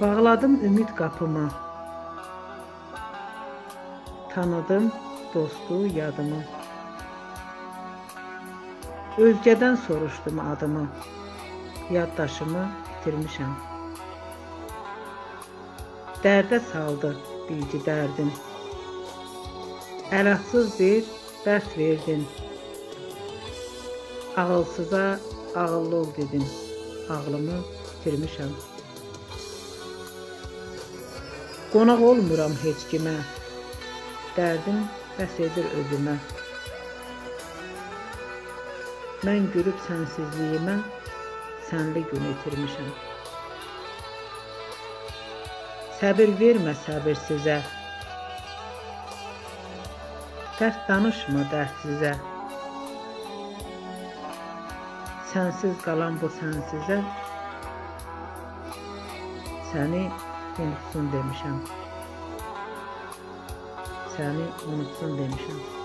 Bağladım ümid qapımı, tanıdım dostu yadımı. Özgədən soruşdum adımı, yaddaşımı itirmişəm. Dərdə saldı bilgi dərdin, əlahsız bir dərs verdin. Ağılsıza ağıllı ol dedin, ağlımı itirmişəm. Qonaq olmuram heç kimə, dərdim bəs edir özümə. Mən gülüb sənsizliyimə, sənli gün itirmişəm. Səbir vermə səbirsizə, dərd danışma dərdsizə. Sənsiz qalan bu sənsizə, səni unutsun demişəm. Səni unutsun demişəm.